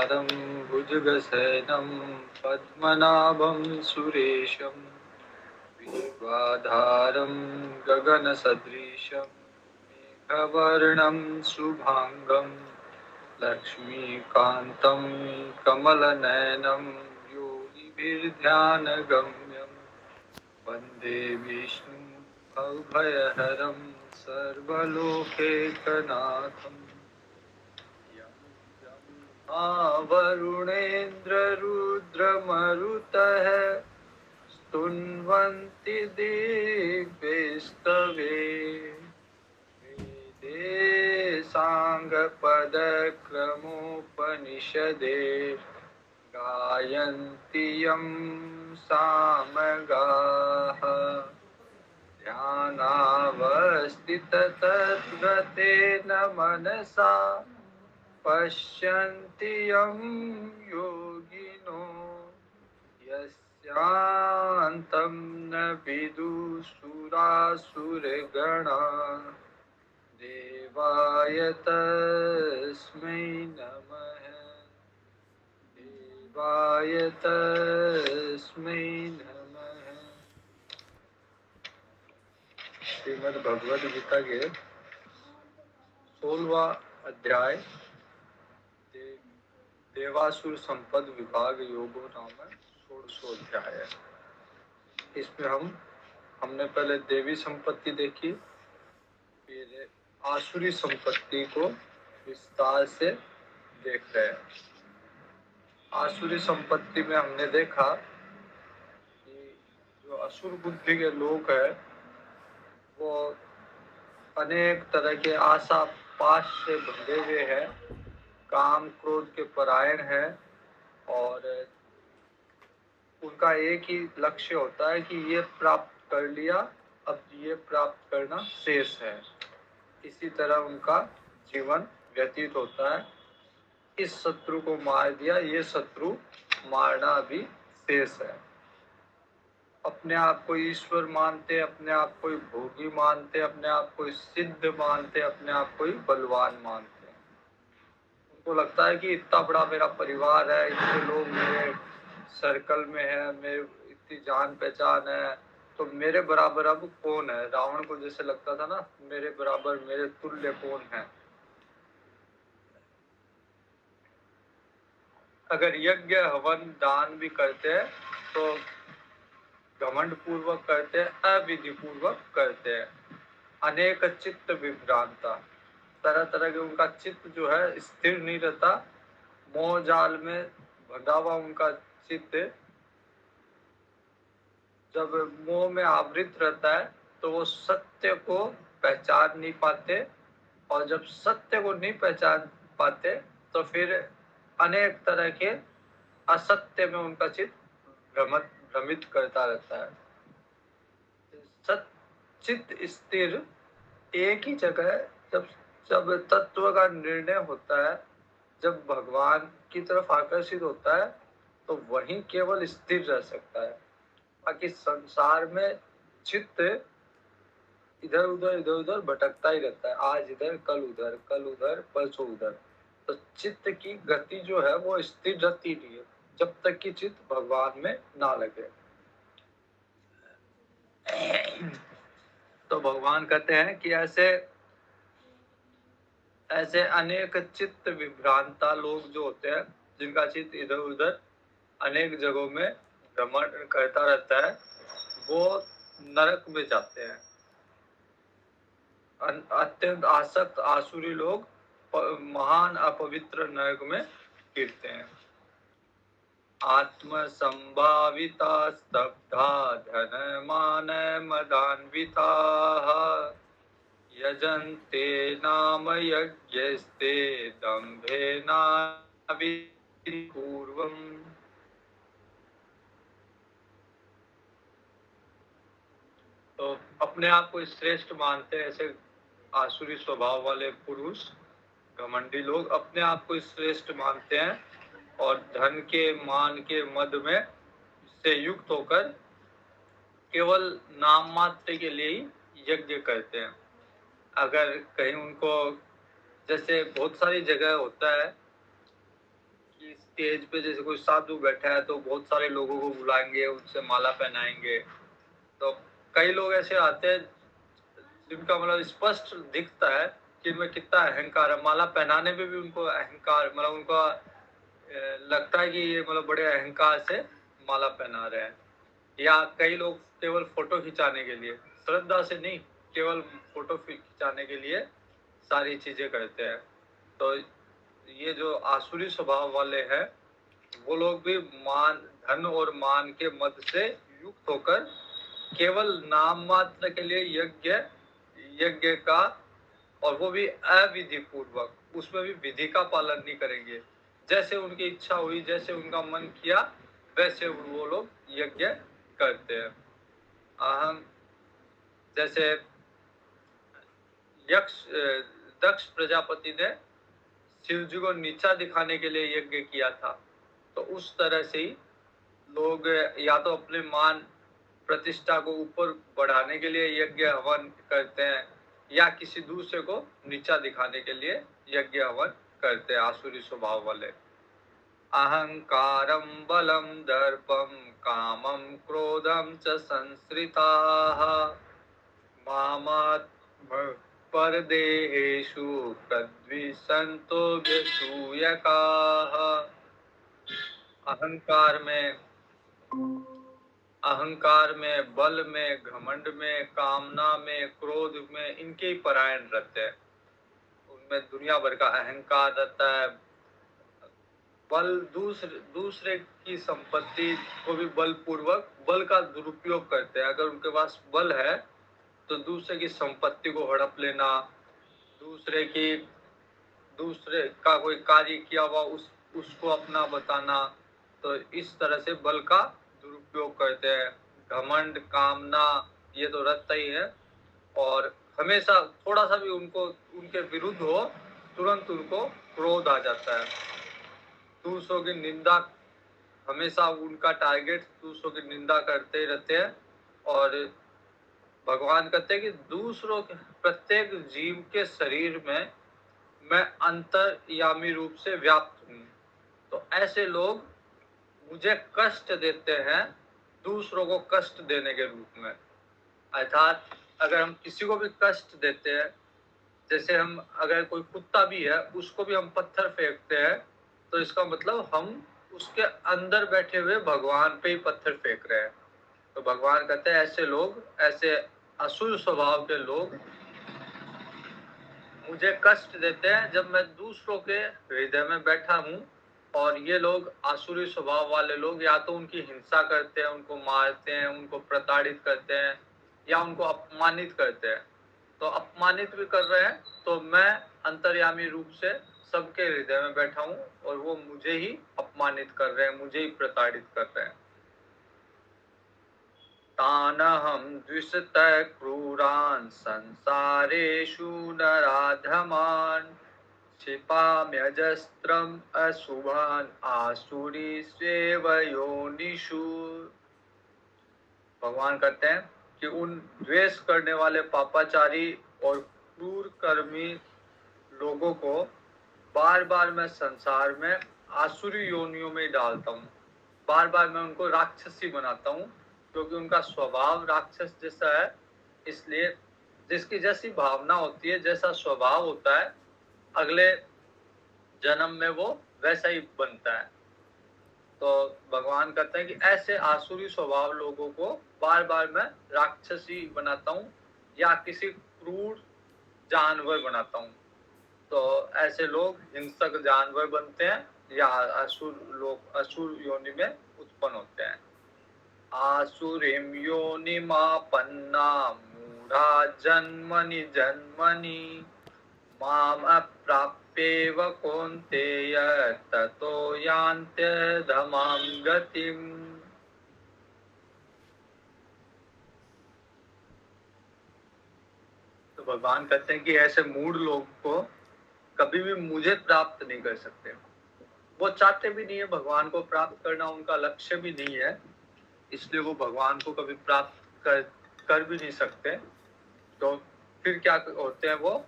शान्ताकारं भुजगशयनं पद्मनाभं सुरेशं विश्वाधारं गगनसदृशं मेघवर्णं शुभांगं लक्ष्मीकान्तं कमलनयनं योगिभिर्ध्यानगम्यं वन्दे विष्णुं भवभयहरं सर्वलोकैकनाथम् वरुणेन्द्ररुद्रमरुतः स्तुन्वन्ति दिव्यैस्तवे वेदे साङ्गपदक्रमोपनिषदे गायन्ति यं सामगाः ध्यानावस्थिततद्गतेन मनसा पश्यन्ति यं योगिनो यस्यान्तं न विदुषुरासुरगणा देवाय तस्मै नमः देवाय तस्मै नमः। श्रीमद् भगवद गीता के 16वां अध्याय देवासुर संपद विभाग योगो नाम षोडशोऽध्याय है। इसमें हमने पहले देवी संपत्ति देखी, फिर आसुरी संपत्ति को विस्तार से देख रहे हैं। आसुरी संपत्ति में हमने देखा कि जो असुर बुद्धि के लोग हैं वो अनेक तरह के आशा पाश से बंधे हुए हैं, काम क्रोध के परायण है और उनका एक ही लक्ष्य होता है कि ये प्राप्त कर लिया, अब ये प्राप्त करना शेष है। इसी तरह उनका जीवन व्यतीत होता है। इस शत्रु को मार दिया, ये शत्रु मारना भी शेष है। अपने आप को ईश्वर मानते, अपने आप को भोगी मानते, अपने आप को सिद्ध मानते, अपने आप को बलवान मानते। उनको लगता है कि इतना बड़ा मेरा परिवार है, इतने लोग मेरे सर्कल में है, मेरे इतनी जान पहचान है, तो मेरे बराबर अब कौन है। रावण को जैसे लगता था ना, मेरे बराबर मेरे तुल्य कौन है। अगर यज्ञ हवन दान भी करते हैं तो घमंड पूर्वक करते हैं, अविधि पूर्वक करते हैं। अनेक चित्त विभ्रांता, तरह तरह के उनका चित्त जो है स्थिर नहीं रहता, मोह जाल में बंधा हुआ उनका चित्त जब मोह में आवृत रहता है तो वो सत्य को पहचान नहीं पाते, और जब सत्य को नहीं पहचान पाते तो फिर अनेक तरह के असत्य में उनका चित्त भ्रमित करता रहता है। चित्त स्थिर एक ही जगह जब जब तत्व का निर्णय होता है, जब भगवान की तरफ आकर्षित होता है तो वही केवल स्थिर रह सकता है। बाकी संसार में चित्त इधर उधर भटकता ही रहता है, आज इधर कल उधर परसों उधर। तो चित्त की गति जो है वो स्थिर रहती नहीं है जब तक कि चित्त भगवान में ना लगे। तो भगवान कहते हैं कि ऐसे अनेक चित्त विभ्रांता लोग जो होते हैं, जिनका चित्त इधर उधर अनेक जगहों में भ्रमण करता रहता है, वो नरक में जाते हैं। अत्यंत आसक्त आसुरी लोग महान अपवित्र नरक में गिरते हैं। आत्म संभाविता स्तब्धा धन मान मदान्विता यजन्ते नाम यज्ञस्ते दम्भेना पूर्वम। तो अपने आप को श्रेष्ठ मानते हैं ऐसे आसुरी स्वभाव वाले पुरुष, घमंडी लोग अपने आप को श्रेष्ठ मानते हैं और धन के मान के मद में से युक्त होकर केवल नाम मात्र के लिए ही यज्ञ करते हैं। अगर कहीं उनको, जैसे बहुत सारी जगह होता है कि स्टेज पे जैसे कोई साधु बैठा है तो बहुत सारे लोगों को बुलाएंगे, उनसे माला पहनाएंगे। तो कई लोग ऐसे आते हैं जिनका मतलब स्पष्ट दिखता है कि इनमें कितना अहंकार है। माला पहनाने में भी उनको अहंकार, मतलब उनका लगता है कि ये मतलब बड़े अहंकार से माला पहना रहे हैं। या कई लोग केवल फोटो खिंचाने के लिए, श्रद्धा से नहीं, केवल फोटो खिंचाने के लिए सारी चीजें करते हैं। तो ये जो आसुरी स्वभाव वाले हैं, वो लोग भी मान, धन और मान के मद से युक्त होकर केवल नाम मात्र के लिए यज्ञ का, और वो भी अविधि पूर्वक, उसमें भी विधि का पालन नहीं करेंगे। जैसे उनकी इच्छा हुई, जैसे उनका मन किया, वैसे वो लोग यज्ञ करते हैं। अहम जैसे दक्ष प्रजापति ने शिव जी को नीचा दिखाने के लिए यज्ञ किया था। तो उस तरह से ही लोग या तो अपने मान प्रतिष्ठा को ऊपर बढ़ाने के लिए यज्ञ हवन करते हैं, या किसी दूसरे को नीचा दिखाने के लिए यज्ञ हवन करते हैं, आसुरी स्वभाव वाले। अहंकारं बलं दर्पं कामं क्रोधं च संश्रिताः मामात्म परदेहेषु प्रद्विषन्तो व्यसूयकाः। अहंकार में, बल में, घमंड में, कामना में, क्रोध में, इनके ही परायण रहते हैं। उनमें दुनिया भर का अहंकार रहता है। बल, दूसरे की संपत्ति को भी बलपूर्वक, बल का दुरुपयोग करते हैं। अगर उनके पास बल है तो दूसरे की संपत्ति को हड़प लेना, दूसरे का कोई कार्य किया हुआ उसको अपना बताना, तो इस तरह से बल का दुरुपयोग करते हैं। घमंड, कामना, ये तो रहता ही है। और हमेशा थोड़ा सा भी उनको उनके विरुद्ध हो, तुरंत उनको क्रोध आ जाता है। दूसरों की निंदा, हमेशा उनका टारगेट दूसरों की निंदा करते रहते हैं। और भगवान कहते हैं कि दूसरों के, प्रत्येक जीव के शरीर में मैं अंतर्यामी रूप से व्याप्त हूँ। तो ऐसे लोग मुझे कष्ट देते हैं दूसरों को कष्ट देने के रूप में। अर्थात अगर हम किसी को भी कष्ट देते हैं, जैसे हम, अगर कोई कुत्ता भी है उसको भी हम पत्थर फेंकते हैं, तो इसका मतलब हम उसके अंदर बैठे हुए भगवान पे ही पत्थर फेंक रहे हैं। तो भगवान कहते हैं ऐसे लोग, ऐसे असुर स्वभाव के लोग मुझे कष्ट देते हैं जब मैं दूसरों के हृदय में बैठा हूँ। और ये लोग आसुरी स्वभाव वाले लोग या तो उनकी हिंसा करते हैं, उनको मारते हैं, उनको प्रताड़ित करते हैं, या उनको अपमानित करते हैं। तो अपमानित भी कर रहे हैं तो मैं अंतर्यामी रूप से सबके हृदय में बैठा हूँ और वो मुझे ही अपमानित कर रहे हैं, मुझे ही प्रताड़ित कर रहे हैं। तानहं द्विषतः क्रूरान् संसारेषु नराधमान् क्षिपाम्यजस्रम् अशुभान् आसुरीष्वेव योनिषु। भगवान कहते हैं कि उन द्वेष करने वाले पापाचारी और क्रूर कर्मी लोगों को बार बार मैं संसार में आसुरी योनियों में डालता हूँ। बार बार मैं उनको राक्षसी बनाता हूँ, क्योंकि उनका स्वभाव राक्षस जैसा है। इसलिए जिसकी जैसी भावना होती है, जैसा स्वभाव होता है, अगले जन्म में वो वैसा ही बनता है। तो भगवान कहते हैं कि ऐसे आसुरी स्वभाव लोगों को बार बार मैं राक्षसी बनाता हूँ या किसी क्रूर जानवर बनाता हूँ। तो ऐसे लोग हिंसक जानवर बनते हैं या असुर योनि में उत्पन्न होते हैं। आसुरीं योनिमापन्ना मूढ़ा जन्मनि जन्मनि माम अप्राप्येव कौन्तेय ततो यान्त्यधमां गतिम्। तो भगवान कहते हैं कि ऐसे मूढ़ लोग को कभी भी मुझे प्राप्त नहीं कर सकते। वो चाहते भी नहीं है, भगवान को प्राप्त करना उनका लक्ष्य भी नहीं है, इसलिए वो भगवान को कभी प्राप्त कर भी नहीं सकते। तो फिर क्या होते हैं, वो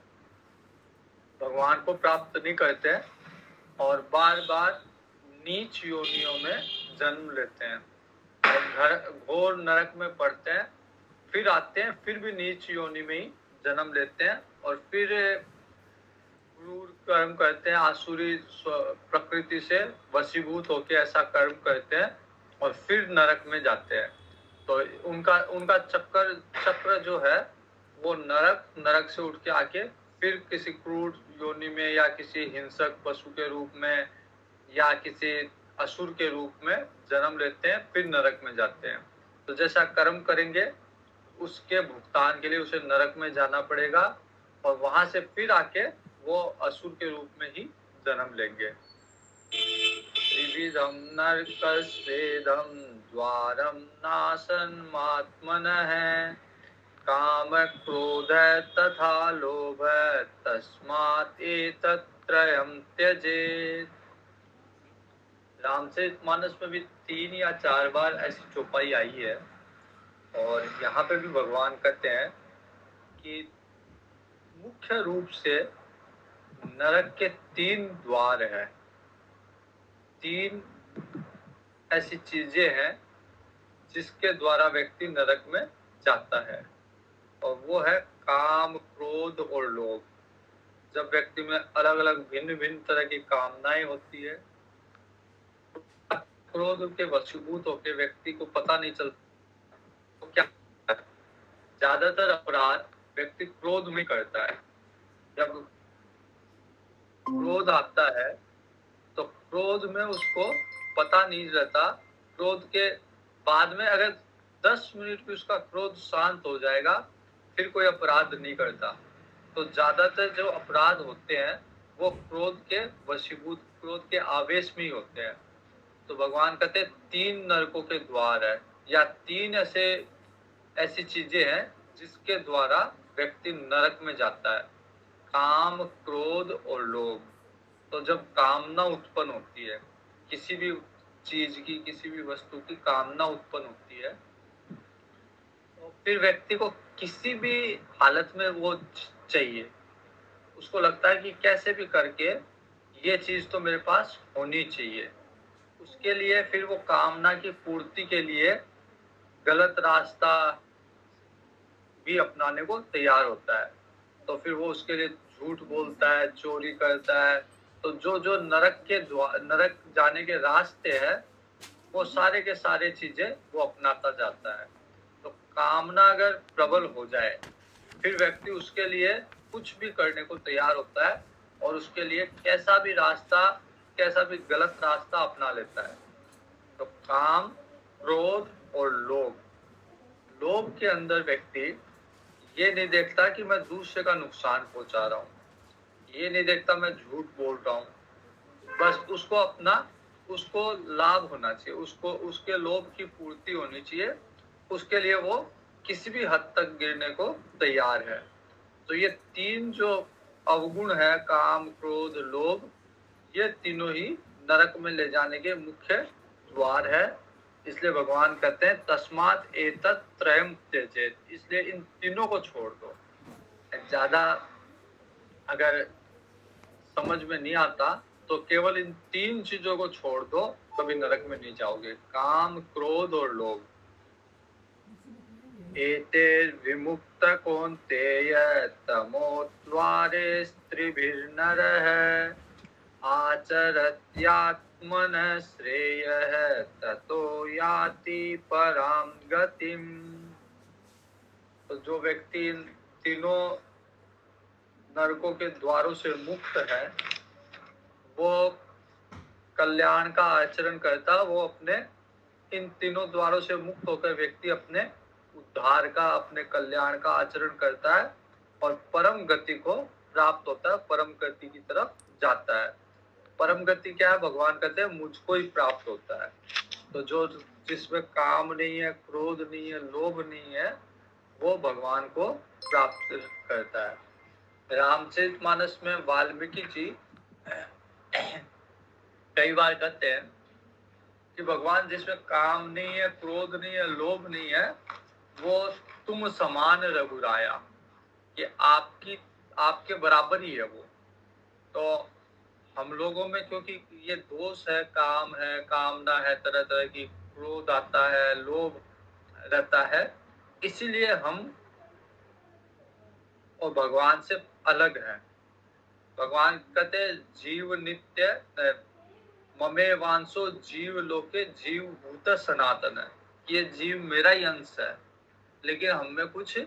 भगवान को प्राप्त नहीं करते हैं और बार बार नीच योनियों में जन्म लेते हैं और घोर नरक में पड़ते हैं, फिर आते हैं, फिर भी नीच योनि में ही जन्म लेते हैं और फिर क्रूर कर्म करते हैं, आसुरी प्रकृति से वशीभूत होकर ऐसा कर्म करते हैं और फिर नरक में जाते हैं। तो उनका चक्र जो है वो नरक से उठ के आके फिर किसी क्रूर योनि में या किसी हिंसक पशु के रूप में या किसी असुर के रूप में जन्म लेते हैं, फिर नरक में जाते हैं। तो जैसा कर्म करेंगे उसके भुगतान के लिए उसे नरक में जाना पड़ेगा और वहां से फिर आके वो असुर के रूप में ही जन्म लेंगे। त्रिविधम नरकस्वेदम द्वारम नाशनमात्मनः काम क्रोध तथा लोभ तस्मात् एतत्त्रयम् त्यजेत्। रामचरितमानस में भी 3 या 4 बार ऐसी चौपाई आई है और यहाँ पे भी भगवान कहते हैं कि मुख्य रूप से नरक के 3 द्वार हैं, 3 ऐसी चीजें हैं जिसके द्वारा व्यक्ति नरक में जाता है और वो है काम, क्रोध और लोभ। जब व्यक्ति में अलग अलग भिन्न भिन्न तरह की कामनाएं होती है, क्रोध के वशीभूत होकर व्यक्ति को पता नहीं चलता तो क्या है। ज्यादातर अपराध व्यक्ति क्रोध में करता है। जब क्रोध आता है तो क्रोध में उसको पता नहीं रहता, क्रोध के बाद में अगर 10 मिनट भी उसका क्रोध शांत हो जाएगा फिर कोई अपराध नहीं करता। तो ज्यादातर जो अपराध होते हैं वो क्रोध के वशीभूत, क्रोध के आवेश में ही होते हैं। तो भगवान कहते हैं 3 नरकों के द्वार है या 3 ऐसी चीजें हैं जिसके द्वारा व्यक्ति नरक में जाता है, काम, क्रोध और लोभ। तो जब कामना उत्पन्न होती है, किसी भी चीज की, किसी भी वस्तु की कामना उत्पन्न होती है तो फिर व्यक्ति को किसी भी हालत में वो चाहिए। उसको लगता है कि कैसे भी करके ये चीज तो मेरे पास होनी चाहिए। उसके लिए फिर वो कामना की पूर्ति के लिए गलत रास्ता भी अपनाने को तैयार होता है। तो फिर वो उसके लिए झूठ बोलता है, चोरी करता है। तो जो नरक जाने के रास्ते हैं वो सारे के सारे चीजें वो अपनाता जाता है। तो कामना अगर प्रबल हो जाए फिर व्यक्ति उसके लिए कुछ भी करने को तैयार होता है और उसके लिए कैसा भी गलत रास्ता अपना लेता है। तो काम, क्रोध और लोभ के अंदर व्यक्ति ये नहीं देखता कि मैं दूसरे का नुकसान पहुंचा रहा हूँ, ये नहीं देखता मैं झूठ बोल रहा हूँ, बस उसको लाभ होना चाहिए, उसको उसके लोभ की पूर्ति होनी चाहिए, उसके लिए वो किसी भी हद तक गिरने को तैयार है। तो ये 3 जो अवगुण है, काम, क्रोध, लोभ, ये तीनों ही नरक में ले जाने के मुख्य द्वार है। इसलिए भगवान कहते हैं तस्मात् एतत् त्रयम् त्यजेत्, इसलिए इन तीनों को छोड़ दो। ज्यादा अगर समझ में नहीं आता तो केवल इन 3 चीजों को छोड़ दो, कभी नरक में नहीं जाओगे, काम, क्रोध और लोभ। एतैर्विमुक्त कौन्तेय तमोद्वारे स्त्रिभिर्नरः आचरत्यात्मनः श्रेयः ततो याति परां गतिम्। तो जो व्यक्ति इन तीनों नरकों के द्वारों से मुक्त है वो कल्याण का आचरण करता, वो अपने इन तीनों द्वारों से मुक्त होकर व्यक्ति अपने उद्धार का, अपने कल्याण का आचरण करता है और परम गति को प्राप्त होता है, परम गति की तरफ जाता है। परम गति क्या है? भगवान कहते हैं मुझको ही प्राप्त होता है। तो जो जिसमें काम नहीं है, क्रोध नहीं है, लोभ नहीं है, वो भगवान को प्राप्त करता है। रामचरितमानस में वाल्मीकि जी कई बार कहते हैं कि भगवान जिसमें काम नहीं है, क्रोध नहीं है, लोभ नहीं है, वो तुम समान रघुराया, कि आपके बराबर ही है वो। तो हम लोगों में क्योंकि ये दोष है, काम है, कामना है, तरह तरह की क्रोध आता है, लोभ रहता है, इसीलिए हम और भगवान से अलग हैं। भगवान कहते हैं जीव नित्य ममे वांसो जीव लोके जीव भूत सनातन है। ये जीव मेरा ही अंश है, लेकिन हम में कुछ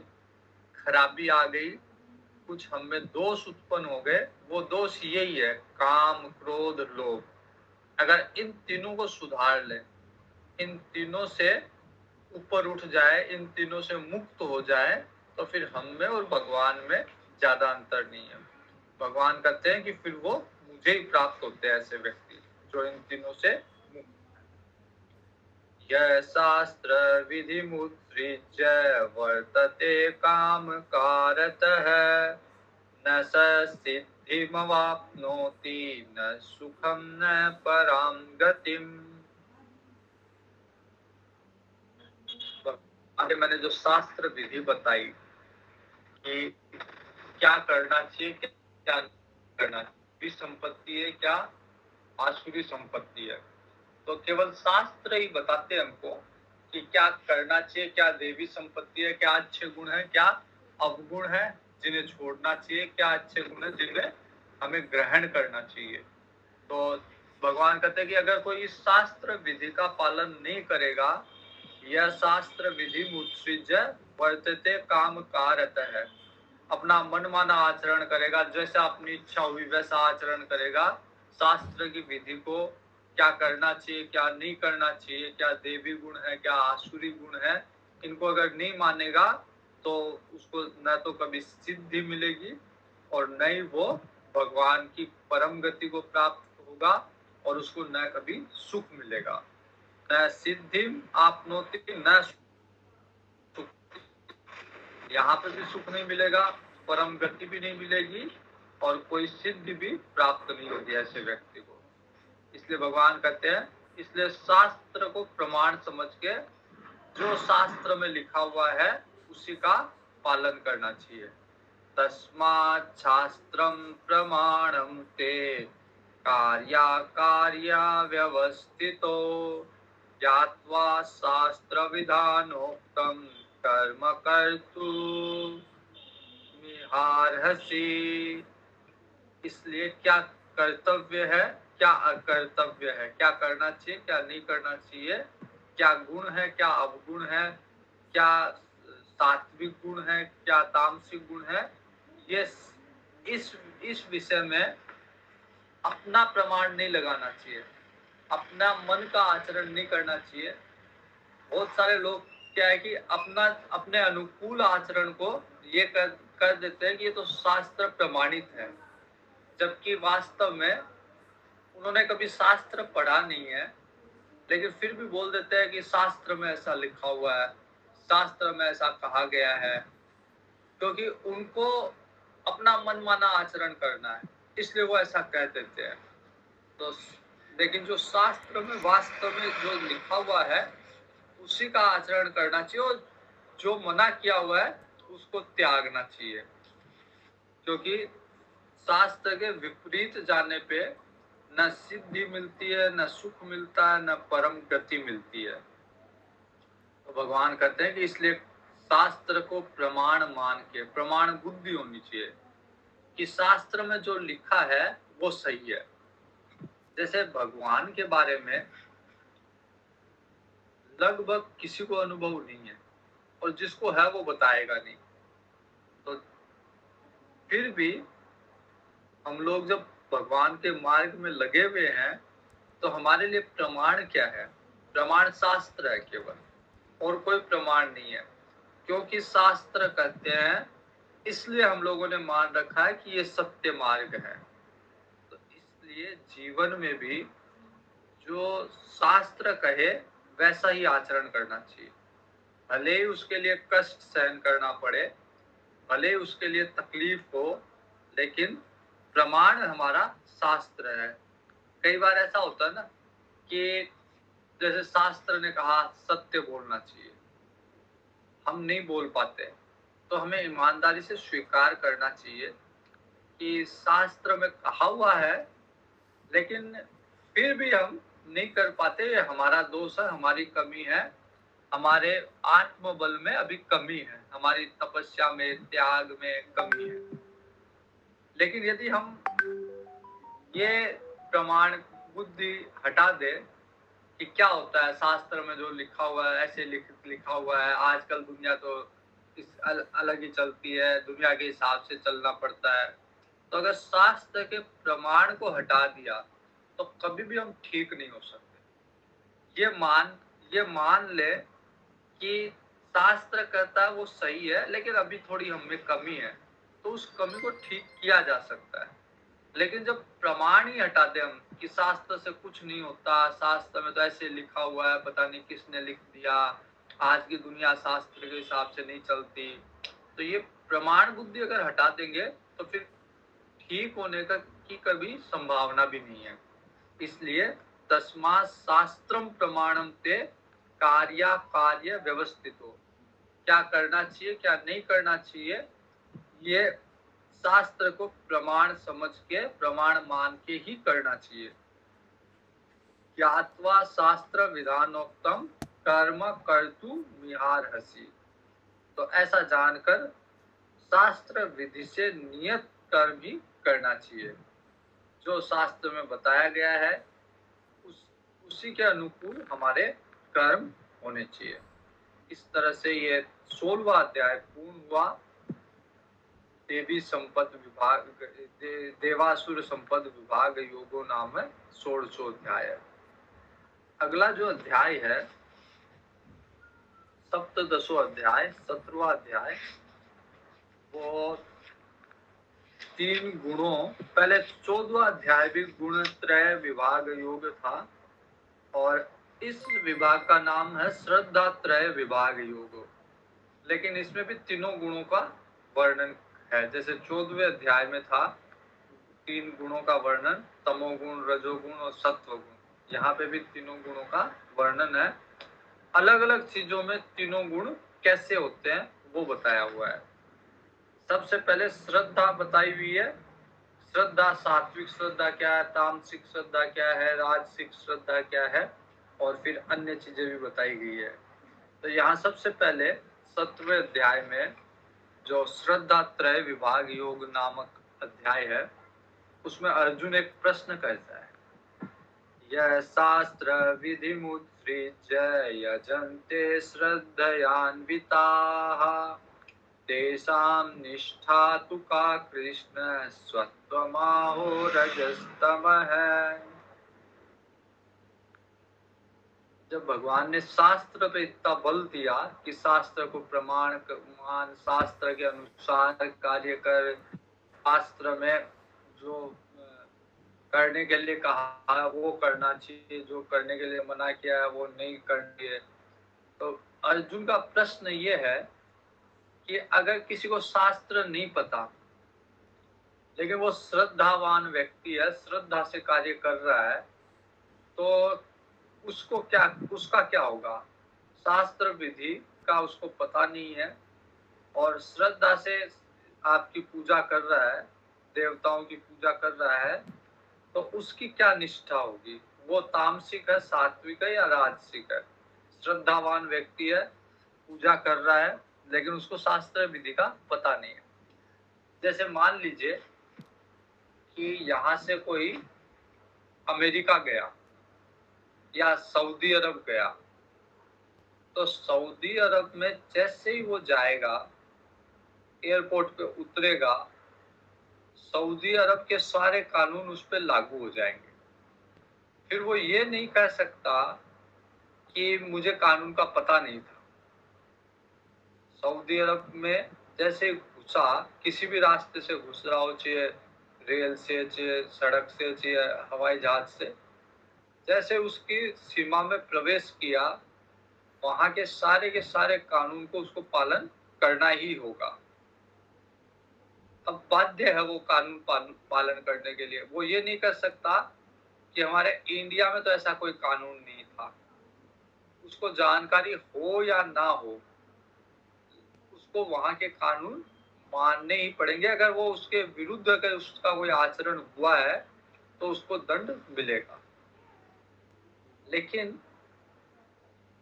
खराबी आ गई, कुछ हम में दोष उत्पन्न हो गए। वो दोष यही है, काम, क्रोध, लोभ। अगर इन तीनों को सुधार ले, इन तीनों से ऊपर उठ जाए, इन तीनों से मुक्त हो जाए, तो फिर हम में और भगवान में ज्यादा अंतर नहीं है। भगवान कहते हैं कि फिर वो मुझे ही प्राप्त होते हैं, ऐसे व्यक्ति जो इन तीनों से मुक्त। यह शास्त्र विधि मुत्सृज्य वर्तते काम कारतः न स सिद्धिमवाप्नोति न सुखम न पराम गतिम। आगे मैंने जो शास्त्र विधि बताई कि क्या करना चाहिए, क्या नहीं करना चाहिए, संपत्ति है क्या आसुरी संपत्ति है, तो केवल शास्त्र ही बताते हमको कि क्या करना चाहिए, क्या देवी संपत्ति है, क्या अच्छे गुण है, क्या अवगुण है जिन्हें छोड़ना चाहिए, क्या अच्छे गुण है जिन्हें हमें ग्रहण करना चाहिए। तो भगवान कहते हैं कि अगर कोई इस शास्त्र विधि का पालन नहीं करेगा, यह शास्त्र विधि मुत्सृज्य वर्तते काम कारतः है, अपना मनमाना आचरण करेगा, जैसा अपनी इच्छा हुई वैसा आचरण करेगा, शास्त्र की विधि को क्या करना चाहिए, क्या नहीं करना चाहिए, क्या देवी गुण है, क्या आसुरी गुण है, इनको अगर नहीं मानेगा तो उसको न तो कभी सिद्धि मिलेगी और न ही वो भगवान की परम गति को प्राप्त होगा और उसको न कभी सुख मिलेगा। न सिद्धि आपनोति न सुख, यहाँ पे भी सुख नहीं मिलेगा, परम गति भी नहीं मिलेगी और कोई सिद्धि भी प्राप्त नहीं होगी ऐसे व्यक्ति को। इसलिए भगवान कहते हैं, इसलिए शास्त्र को प्रमाण समझ के जो शास्त्र में लिखा हुआ है उसी का पालन करना चाहिए। तस्मात् शास्त्रम प्रमाणम ते कार्या कार्या व्यवस्थितो ज्ञात्वा शास्त्र विधानोक्तम कर्म कर्तुमिहार्हसि। इसलिए क्या कर्तव्य है, क्या अकर्तव्य है, क्या करना चाहिए, क्या नहीं करना चाहिए, क्या गुण है, क्या अवगुण है, क्या सात्विक गुण है, क्या तामसिक गुण है, ये इस विषय में अपना प्रमाण नहीं लगाना चाहिए, अपना मन का आचरण नहीं करना चाहिए। बहुत सारे लोग क्या है कि अपने अनुकूल आचरण को ये कर देते हैं कि ये तो शास्त्र प्रमाणित है, जबकि वास्तव में उन्होंने कभी शास्त्र पढ़ा नहीं है, लेकिन फिर भी बोल देते हैं कि शास्त्र में ऐसा लिखा हुआ है, शास्त्र में ऐसा कहा गया है, क्योंकि उनको अपना मनमाना आचरण करना है, इसलिए वो ऐसा कह देते हैं। तो लेकिन जो शास्त्र में वास्तव में जो लिखा हुआ है उसी का आचरण करना चाहिए और जो मना किया हुआ है उसको त्यागना चाहिए, क्योंकि शास्त्र के विपरीत जाने पे न सिद्धि मिलती है, न सुख मिलता है, न परम गति मिलती है। तो भगवान कहते हैं कि इसलिए शास्त्र को प्रमाण मान के, प्रमाण बुद्धि होनी चाहिए कि शास्त्र में जो लिखा है वो सही है। जैसे भगवान के बारे में लगभग किसी को अनुभव नहीं है और जिसको है वो बताएगा नहीं, तो फिर भी हम लोग जब भगवान के मार्ग में लगे हुए हैं तो हमारे लिए प्रमाण क्या है? प्रमाण शास्त्र है केवल, और कोई प्रमाण नहीं है, क्योंकि शास्त्र कहते हैं, इसलिए हम लोगों ने मान रखा है कि ये सत्य मार्ग है। तो इसलिए जीवन में भी जो शास्त्र कहे वैसा ही आचरण करना चाहिए, भले ही उसके लिए कष्ट सहन करना पड़े, भले ही उसके लिए तकलीफ हो, लेकिन प्रमाण हमारा शास्त्र है। कई बार ऐसा होता है ना कि जैसे शास्त्र ने कहा सत्य बोलना चाहिए, हम नहीं बोल पाते, तो हमें ईमानदारी से स्वीकार करना चाहिए कि शास्त्र में कहा हुआ है लेकिन फिर भी हम नहीं कर पाते, ये हमारा दोष है, हमारी कमी है, हमारे आत्मबल में अभी कमी है, हमारी तपस्या में, त्याग में कमी है। लेकिन यदि हम ये प्रमाण बुद्धि हटा दे कि क्या होता है शास्त्र में जो लिखा हुआ है, ऐसे लिखा हुआ है, आजकल दुनिया तो इस अलग ही चलती है, दुनिया के हिसाब से चलना पड़ता है। तो अगर शास्त्र के प्रमाण को हटा दिया तो कभी भी हम ठीक नहीं हो सकते। ये मान ले कि शास्त्र कहता है वो सही है, लेकिन अभी थोड़ी हम में कमी है, तो उस कमी को ठीक किया जा सकता है। लेकिन जब प्रमाण ही हटा दे हम कि शास्त्र से कुछ नहीं होता, शास्त्र में तो ऐसे लिखा हुआ है, पता नहीं किसने लिख दिया, आज की दुनिया शास्त्र के हिसाब से नहीं चलती, तो ये प्रमाण बुद्धि अगर हटा देंगे तो फिर ठीक होने का की कभी संभावना भी नहीं है। इसलिए तस्मात् शास्त्रम प्रमाणम ते कार्या कार्य व्यवस्थित हो, क्या करना चाहिए क्या नहीं करना चाहिए, ये शास्त्र को प्रमाण समझ के, प्रमाण मान के ही करना चाहिए। ज्ञात्वा शास्त्र विधानोक्तम कर्म कर्तु मिहारहसि, तो ऐसा जानकर शास्त्र विधि से नियत कर्म ही करना चाहिए। जो शास्त्र में बताया गया है उसी के अनुकूल हमारे कर्म होने चाहिए। इस तरह से ये 16वां अध्याय पूर्ण हुआ। देवी संपद विभाग, देवासुर संपद विभाग योगो नाम है 16वां अध्याय। अगला जो अध्याय है सप्तदशो अध्याय, 17वां अध्याय, वो 3 गुणों, पहले 14वां अध्याय भी गुणत्रय विभाग योग था, और इस विभाग का नाम है श्रद्धा त्रय विभाग योग। लेकिन इसमें भी तीनों गुणों का वर्णन है। जैसे 14वें अध्याय में था 3 गुणों का वर्णन, तमोगुण, रजोगुण और सत्वगुण। यहाँ पे भी तीनों गुणों का वर्णन है। अलग अलग चीजों में तीनों गुण कैसे होते हैं वो बताया हुआ है। सबसे पहले श्रद्धा बताई हुई है। श्रद्धा, सात्विक श्रद्धा क्या है, तामसिक श्रद्धा क्या है, राजसिक श्रद्धा क्या है, और फिर अन्य चीजें भी बताई गई है। तो यहाँ सबसे पहले 7वें अध्याय में जो श्रद्धा त्रय विभाग योग नामक अध्याय है, उसमें अर्जुन एक प्रश्न करता है, यह शास्त्र विधि मुत्सृज्य यजन्ते श्रद्धयान्विताः तेषां निष्ठा तु का कृष्ण सत्त्वमाहो रजस्तमः। जब भगवान ने शास्त्र पे इतना बल दिया कि शास्त्र को प्रमाण मान, शास्त्र के अनुसार कार्य कर, शास्त्र में जो करने के लिए कहा है वो करना चाहिए, जो करने के लिए मना किया है वो नहीं करनी है। तो अर्जुन का प्रश्न ये है कि अगर किसी को शास्त्र नहीं पता लेकिन वो श्रद्धावान व्यक्ति है, श्रद्धा से कार्य कर रहा है, तो उसका क्या होगा? शास्त्र विधि का उसको पता नहीं है और श्रद्धा से आपकी पूजा कर रहा है, देवताओं की पूजा कर रहा है, तो उसकी क्या निष्ठा होगी? वो तामसिक है, सात्विक है या राजसिक है? श्रद्धावान व्यक्ति है, पूजा कर रहा है, लेकिन उसको शास्त्र विधि का पता नहीं है। जैसे मान लीजिए कि यहाँ से कोई अमेरिका गया या सऊदी अरब गया, तो सऊदी अरब में जैसे ही वो जाएगा, एयरपोर्ट पे उतरेगा, सऊदी अरब के सारे कानून उस पर लागू हो जाएंगे। फिर वो ये नहीं कह सकता कि मुझे कानून का पता नहीं था। सऊदी अरब में जैसे घुसा, किसी भी रास्ते से घुस रहा हो, चाहे रेल से, चाहे सड़क से, चाहे हवाई जहाज से, जैसे उसकी सीमा में प्रवेश किया, वहां के सारे कानून को उसको पालन करना ही होगा। अब बाध्य है वो कानून पालन करने के लिए। वो ये नहीं कर सकता कि हमारे इंडिया में तो ऐसा कोई कानून नहीं था। उसको जानकारी हो या ना हो, उसको वहां के कानून मानने ही पड़ेंगे। अगर वो उसके विरुद्ध अगर उसका कोई आचरण हुआ है तो उसको दंड मिलेगा। लेकिन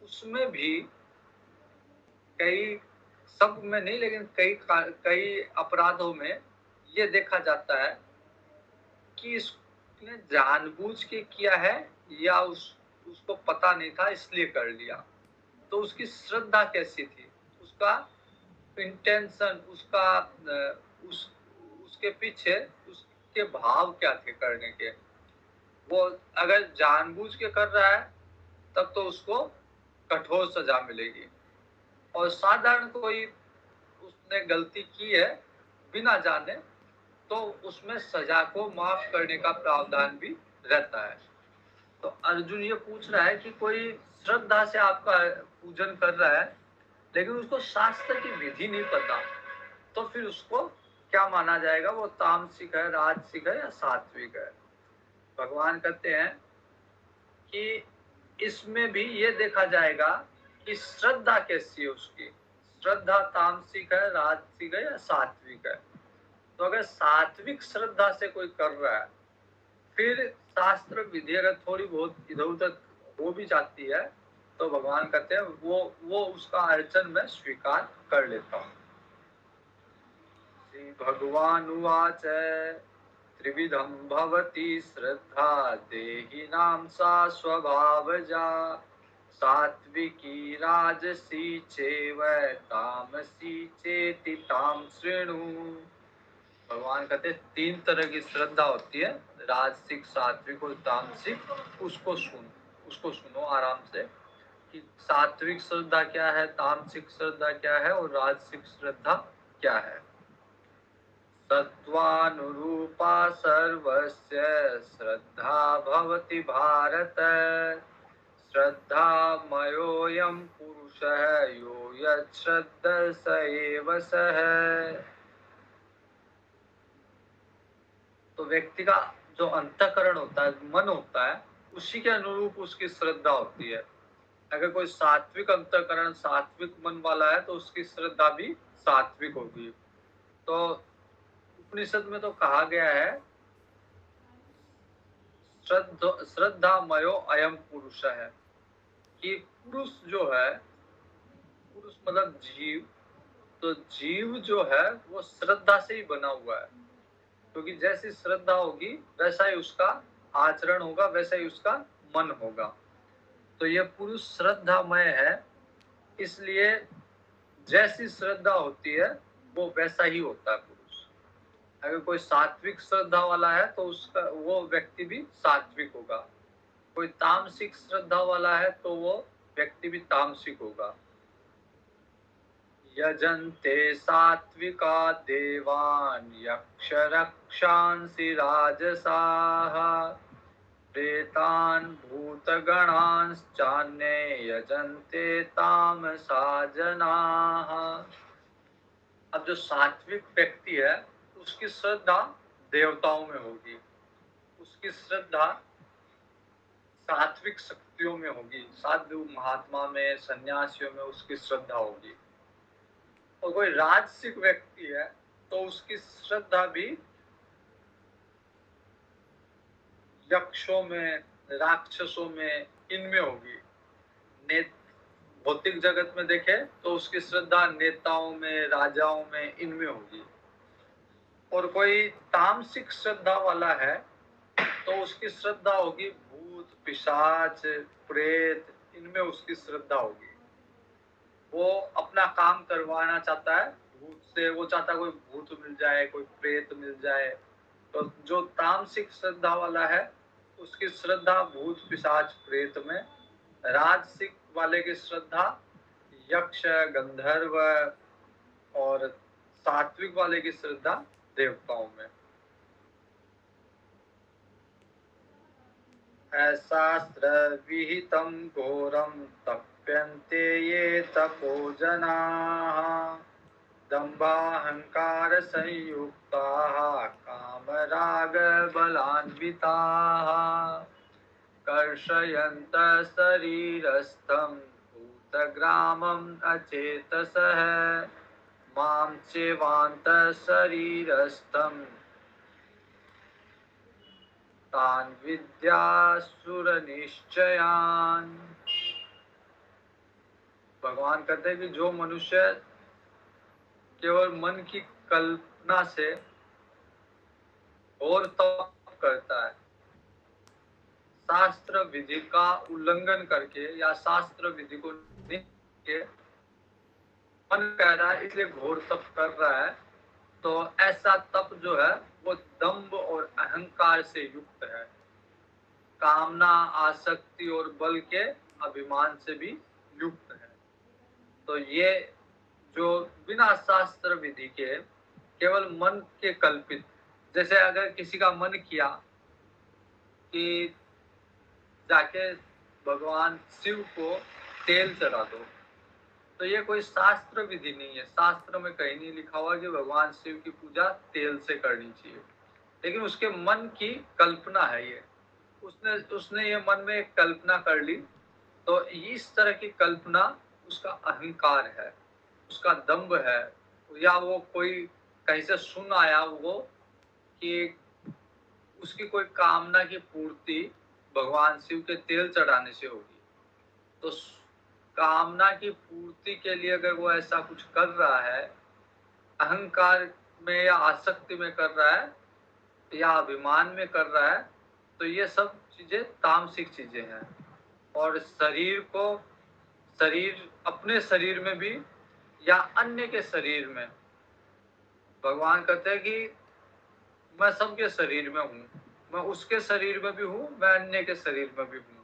उसमें भी कई, सब में नहीं, लेकिन कई अपराधों में ये देखा जाता है कि इसने जानबूझ के किया है या उसको पता नहीं था इसलिए कर लिया। तो उसकी श्रद्धा कैसी थी, उसका इंटेंशन, उसके पीछे उसके भाव क्या थे करने के। वो अगर जानबूझ के कर रहा है तब तो उसको कठोर सजा मिलेगी, और साधारण कोई उसने गलती की है बिना जाने तो उसमें सजा को माफ करने का प्रावधान भी रहता है। तो अर्जुन ये पूछ रहा है कि कोई श्रद्धा से आपका पूजन कर रहा है लेकिन उसको शास्त्र की विधि नहीं पता, तो फिर उसको क्या माना जाएगा, वो तामसिक है, राजसिक है या सात्विक है। भगवान कहते हैं कि इसमें भी ये देखा जाएगा कि श्रद्धा कैसी है उसकी, श्रद्धा तामसिक है, राजसिक है या सात्विक है। तो अगर सात्विक श्रद्धा से कोई कर रहा है, फिर शास्त्र विधि अगर थोड़ी बहुत इधर उधर हो भी जाती है, तो भगवान कहते हैं वो उसका अर्चन में स्वीकार कर लेता हूँ। श्री भगवान उवाच त्रिविधं भवति श्रद्धा देहिनां सा स्वभावजा सात्विकी राजसी चैव तामसी चेति तां शृणु। भगवान कहते हैं 3 तरह की श्रद्धा होती है, राजसिक, सात्विक और तामसिक। उसको सुनो आराम से कि सात्विक श्रद्धा क्या है, तामसिक श्रद्धा क्या है और राजसिक श्रद्धा क्या है। सत्वानुरूपा सर्वस्य श्रद्धा भवति भारत श्रद्धा मयोऽयं पुरुषः यो यच्छ्रद्धः स एव सः। तो व्यक्ति का जो अंतःकरण होता है, मन होता है, उसी के अनुरूप उसकी श्रद्धा होती है। अगर कोई सात्विक अंतःकरण, सात्विक मन वाला है तो उसकी श्रद्धा भी सात्विक होगी। तो उपनिषद में तो कहा गया है श्रद्धा मयो अयम पुरुष है, कि पुरुष जो है, पुरुष मतलब जीव, तो जीव जो है वो श्रद्धा से ही बना हुआ है, क्योंकि जैसी श्रद्धा होगी वैसा ही उसका आचरण होगा, वैसा ही उसका मन होगा। तो ये पुरुष श्रद्धामय है, इसलिए जैसी श्रद्धा होती है वो वैसा ही होता है पुरुष। अगर कोई सात्विक श्रद्धा वाला है तो उसका वो व्यक्ति भी सात्विक होगा, कोई तामसिक श्रद्धा वाला है तो वो व्यक्ति भी तामसिक होगा। यजन्ते सात्विका देवान् यक्षरक्षांसि राजसाः प्रेतान् भूतगणांश्चान्ये यजन्ते तामसा जनाः। अब जो सात्विक व्यक्ति है उसकी श्रद्धा देवताओं में होगी, उसकी श्रद्धा सात्विक शक्तियों में होगी, साधु महात्मा में, सन्यासियों में उसकी श्रद्धा होगी। और कोई राजसिक व्यक्ति है तो उसकी श्रद्धा भी यक्षों में, राक्षसों में, इनमें होगी। भौतिक जगत में देखे तो उसकी श्रद्धा नेताओं में, राजाओं में, इनमें होगी। और कोई तामसिक श्रद्धा वाला है तो उसकी श्रद्धा होगी भूत, पिशाच, प्रेत, इनमें उसकी श्रद्धा होगी। वो अपना काम करवाना चाहता है भूत से, वो चाहता है कोई भूत मिल जाए, कोई प्रेत मिल जाए। तो जो तामसिक श्रद्धा वाला है उसकी श्रद्धा भूत, पिशाच, प्रेत में। राजसिक वाले की श्रद्धा यक्ष, गंधर्व, और सात्विक वाले की श्रद्धा देवताओं में। शास्त्र विहितं घोरं तप्यन्ते ये तपो जनाः दम्भाहंकार संयुक्ताः कामराग बलान्विताः कर्षयन्तः शरीरस्थं भूतग्रामम् अचेतसः मां चैवान्तः शरीरस्थं तान विद्यासुर निश्चयान। भगवान कहते हैं कि जो मनुष्य केवल मन की कल्पना से और तप करता है, शास्त्र विधि का उल्लंघन करके या शास्त्र विधि को नहीं के मन कह रहा है इसलिए घोर तप कर रहा है, तो ऐसा तप जो है वो दंभ और अहंकार से युक्त है, कामना, आसक्ति और बल के अभिमान से भी युक्त है। तो ये जो बिना शास्त्र विधि के केवल मन के कल्पित, जैसे अगर किसी का मन किया कि जाके भगवान शिव को तेल चढ़ा दो, तो ये कोई शास्त्र विधि नहीं है। शास्त्र में कहीं नहीं लिखा हुआ कि भगवान शिव की पूजा तेल से करनी चाहिए, लेकिन उसके मन की कल्पना है ये। उसने ये मन में एक कल्पना कर ली, तो इस तरह की कल्पना उसका अहंकार है, उसका दंभ है, या वो कोई कहीं से सुन आया वो कि उसकी कोई कामना की पूर्ति भगवान शिव के तेल चढ़ाने से होगी, तो कामना की पूर्ति के लिए अगर वो ऐसा कुछ कर रहा है, अहंकार में या आसक्ति में कर रहा है या अभिमान में कर रहा है, तो ये सब चीजें तामसिक चीजें हैं। और शरीर अपने शरीर में भी या अन्य के शरीर में, भगवान कहते हैं कि मैं सबके शरीर में हूँ, मैं उसके शरीर में भी हूँ, मैं अन्य के शरीर में भी हूँ।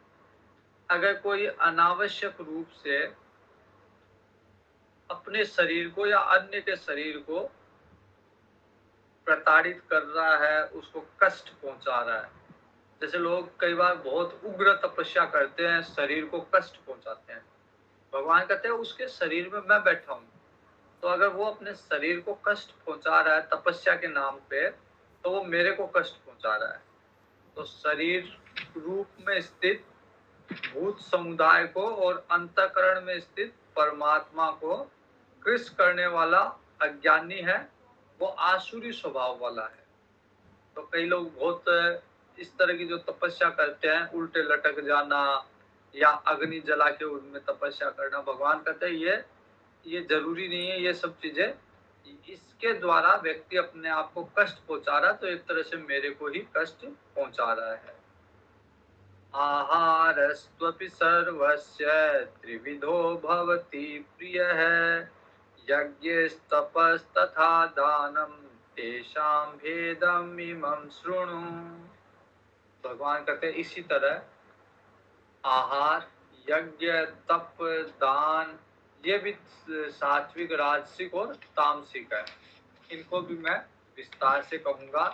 अगर कोई अनावश्यक रूप से अपने शरीर को या अन्य के शरीर को प्रताड़ित कर रहा है, उसको कष्ट पहुंचा रहा है, जैसे लोग कई बार बहुत उग्र तपस्या करते हैं, शरीर को कष्ट पहुंचाते हैं, भगवान कहते हैं उसके शरीर में मैं बैठा हूँ। तो अगर वो अपने शरीर को कष्ट पहुंचा रहा है तपस्या के नाम पे, तो वो मेरे को कष्ट पहुंचा रहा है। तो शरीर रूप में स्थित भूत समुदाय को और अंतःकरण में स्थित परमात्मा को कृष करने वाला अज्ञानी है, वो आसुरी स्वभाव वाला है। तो कई लोग बहुत इस तरह की जो तपस्या करते हैं, उल्टे लटक जाना या अग्नि जला के उनमें तपस्या करना, भगवान कहते हैं ये जरूरी नहीं है। ये सब चीजें इसके द्वारा व्यक्ति अपने आप को कष्ट पहुंचा रहा है, तो एक तरह से मेरे को ही कष्ट पहुंचा रहा है। आहारस्त्वपि सर्वस्य त्रिविधो भवति प्रियः, यज्ञस्तपस्तथा दानं तेषां भेदम् इमं शृणु। भगवान कहते हैं इसी तरह आहार, यज्ञ, तप, दान, ये भी सात्विक, राजसिक और तामसिक है। इनको भी मैं विस्तार से कहूंगा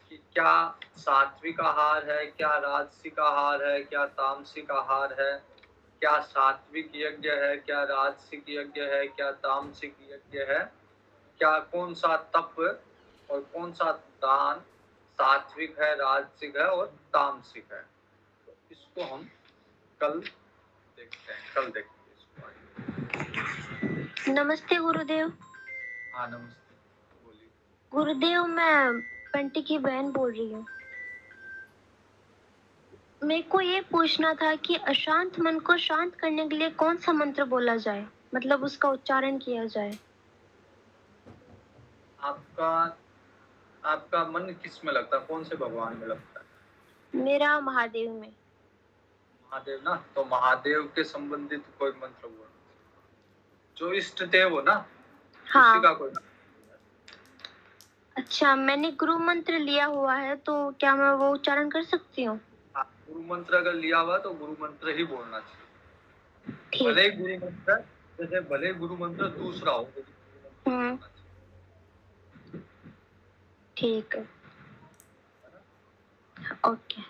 कि क्या सात्विक आहार है, क्या राजसिक आहार है, क्या तामसिक आहार है, क्या सात्विक यज्ञ है, क्या राजसिक यज्ञ है, क्या तामसिक यज्ञ है, क्या कौन सा तप और कौन सा दान सात्विक है, राजसिक है और तामसिक है। तो इसको हम कल देखते हैं, कल देखते हैं इसको। नमस्ते गुरुदेव। हाँ नमस्ते, बोलिए। गुरुदेव, मैं बंटी की बहन बोल रही हूँ। मेरे को ये पूछना था कि अशांत मन को शांत करने के लिए कौन सा मंत्र बोला जाए, मतलब उसका उच्चारण किया जाए। आपका मन किस में लगता है, कौन से भगवान में लगता है? मेरा महादेव में। महादेव ना, तो महादेव के संबंधित कोई मंत्र बोलो, जो इष्ट देव हो ना, हाँ। उसी का कोई। अच्छा, मैंने गुरु मंत्र लिया हुआ है, तो क्या मैं वो उच्चारण कर सकती हूँ? गुरु मंत्र अगर लिया हुआ तो गुरु मंत्र ही बोलना चाहिए। भले ही गुरु मंत्र, जैसे भले गुरु मंत्र दूसरा हो, ठीक है, ओके।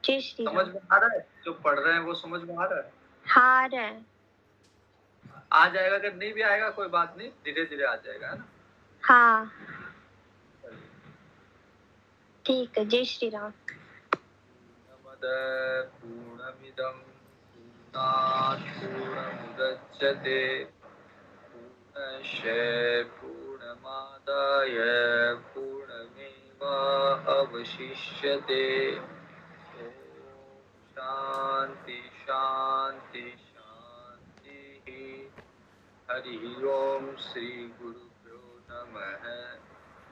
जय श्री राम। समझ में आ रहा है? जो पढ़ रहे हैं वो समझ में आ रहा है? हाँ, आ रहा है। आ जाएगा, अगर नहीं भी आएगा कोई बात नहीं, धीरे धीरे आ जाएगा, है ना? हाँ ठीक है, जय श्री राम। पूर्णमिदं पूर्णात् पूर्णमुदच्यते पूर्णस्य पूर्णमादाय पूर्णमेवावशिष्यते। शांति शांति शांति। हरि ओम श्री गुरुभ्यो नमः।